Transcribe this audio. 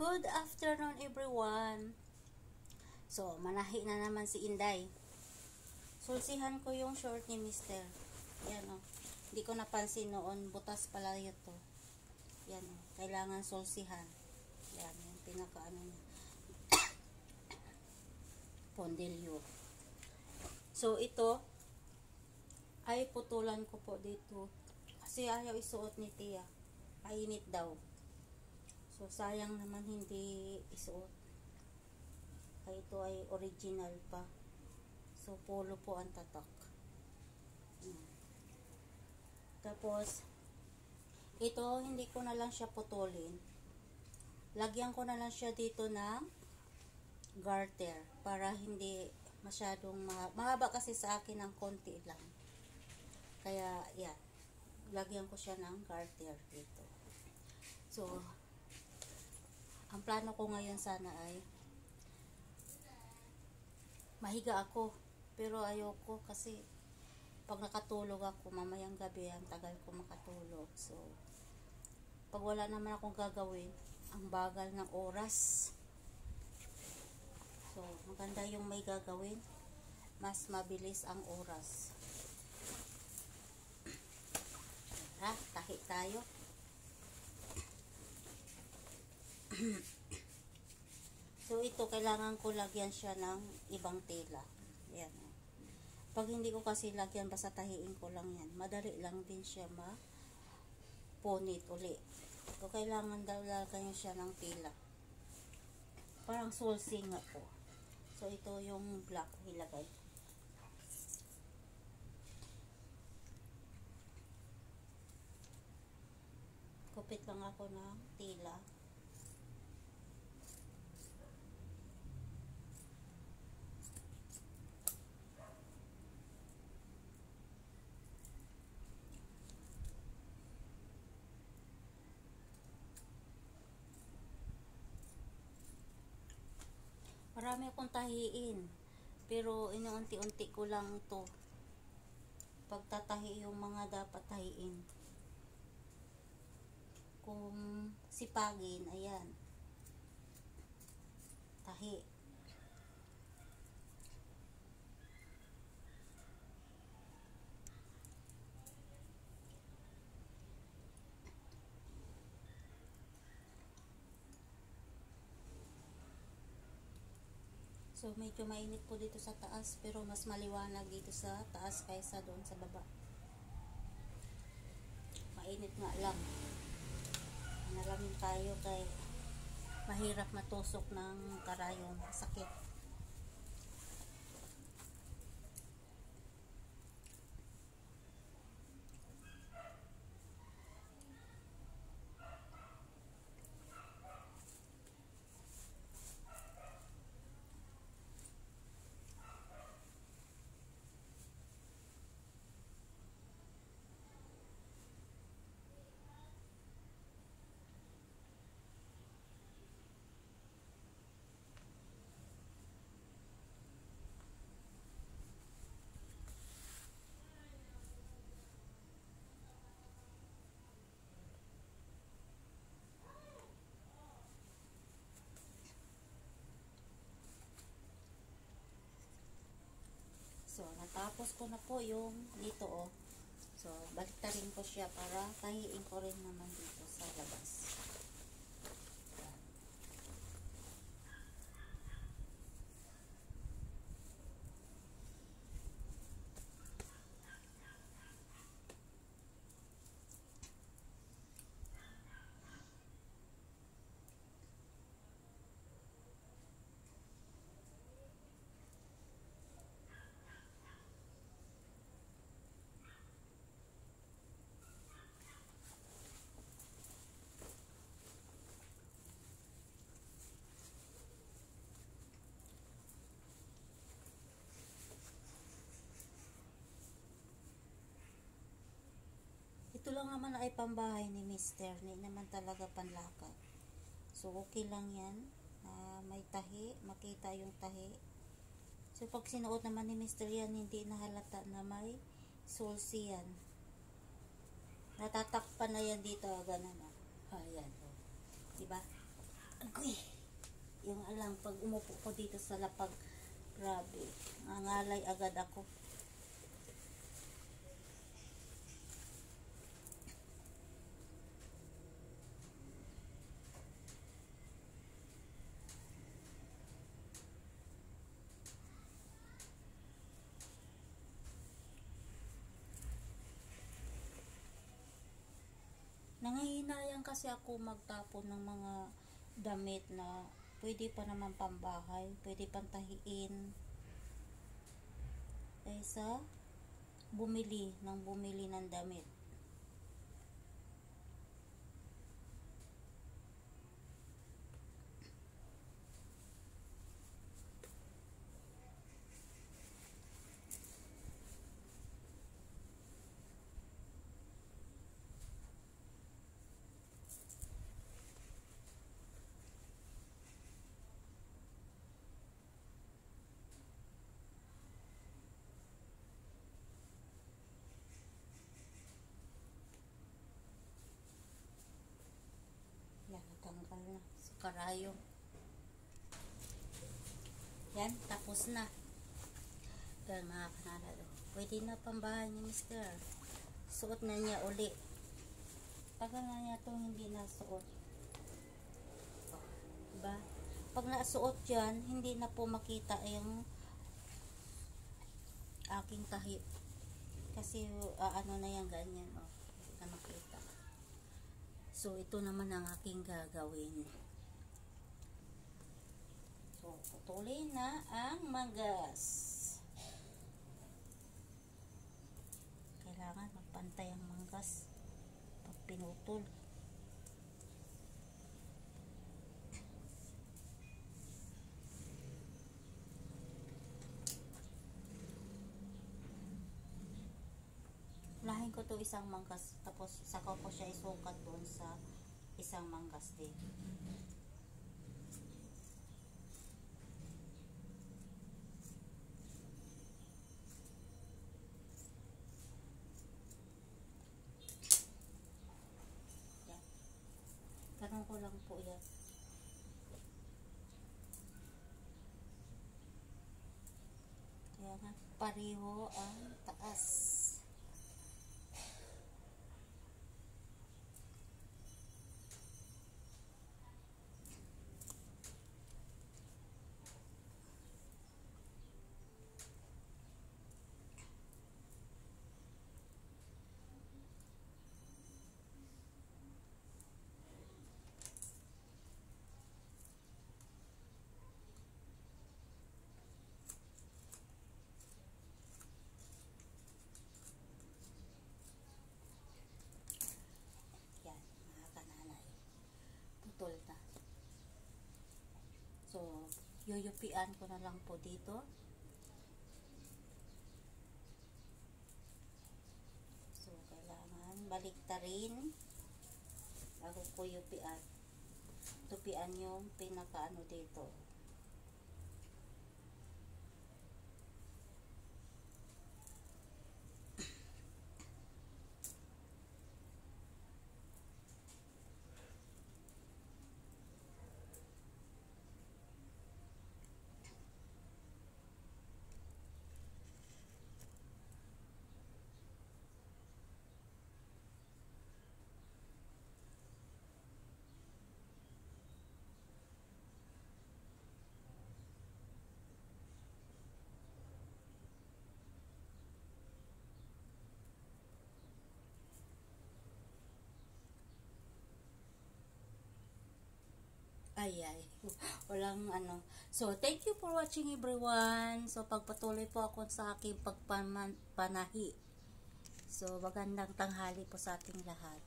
Good afternoon everyone. So, manahi na naman si Inday. Sulsihan ko yung short ni Mister. Yan o. Hindi ko napansin noon. Butas pala ito. Yan o. Kailangan sulsihan. Yan. Yung pinakaano niya. Pondilyo. So, ito ay putulan ko po dito. Kasi ayaw isuot ni Tia. Mainit daw. So, sayang naman hindi isuot. Ay, ito ay original pa. So, polo po ang tatak. Tapos, ito, hindi ko na lang siya putulin. Lagyan ko na lang siya dito ng garter. Para hindi masyadong mahaba kasi sa akin ng konti lang. Kaya, yan. Lagyan ko siya ng garter dito. So, ang plano ko ngayon sana ay mahiga ako. Pero ayoko kasi pag nakatulog ako mamayang gabi ang tagal ko makatulog. So, pag wala naman akong gagawin, ang bagal ng oras. So, maganda yung may gagawin. Mas mabilis ang oras. Tahi tayo. So, ito, kailangan ko lagyan siya ng ibang tela. Yan. Pag hindi ko kasi lagyan, basta tahiin ko lang yan. Madali lang din siya ma-punit uli. So, kailangan daw lagyan siya ng tela. Parang sulsi nga po. So, ito yung black ilagay. Kupit lang ako ng tela. Marami akong tahiin. Pero inuunti-unti ko lang ito. Pagtatahi yung mga dapat tahiin. Kung sipagin, ayan. Tahi. So, medyo mainit po dito sa taas, pero mas maliwanag dito sa taas kaysa doon sa baba. Mainit nga lang. Nalamin tayo kay mahirap matusok ng karayon. Sakit. So, natapos ko na po yung dito oh. So, baliktarin ko siya para tahiin ko rin naman dito sa labas. Ito lang naman ay pambahay ni Mister. Hindi naman talaga panlakad. So, okay lang yan. May tahi. Makita yung tahi. So, pag sinuot naman ni Mister yan, hindi nahalata na may sulsi yan. Natatakpan na yan dito. Ganun na. Ayan. Diba? Agoy. Yung alang, pag umupo ko dito sa lapag, grabe, nangalay agad ako. Nangahinayang kasi ako magtapon ng mga damit na pwede pa naman pambahay, pwede pang tahiin, kaysa bumili ng damit. Yan, natanggal na sa karayom. Yan, tapos na. Yan mga kanalado, pwede na pambahay ni Mr. Suot na niya uli. Tagal na niya itong hindi nasuot. Diba? Pag nasuot yan, hindi na po makita yung aking tahi. Kasi ano na yan, ganyan. Hindi na makita. So, ito naman ang aking gagawin. So, putulin na ang manggas. Kailangan magpantay ang manggas pag pinutol. Unahin ko to isang manggas, tapos saka ko siya isukat doon sa isang manggas din. Yan. Ganun ko lang po yan. Kaya nga, pareho ang taas. Putol na. So, yuyupian ko na lang po dito. So, kailangan baliktarin bago ko yupian. Tupian yung pinakaano dito. Ay, walang ano. So, thank you for watching everyone. So, pagpatuloy po ako sa aking pagpanahi. So, magandang tanghali po sa ating lahat.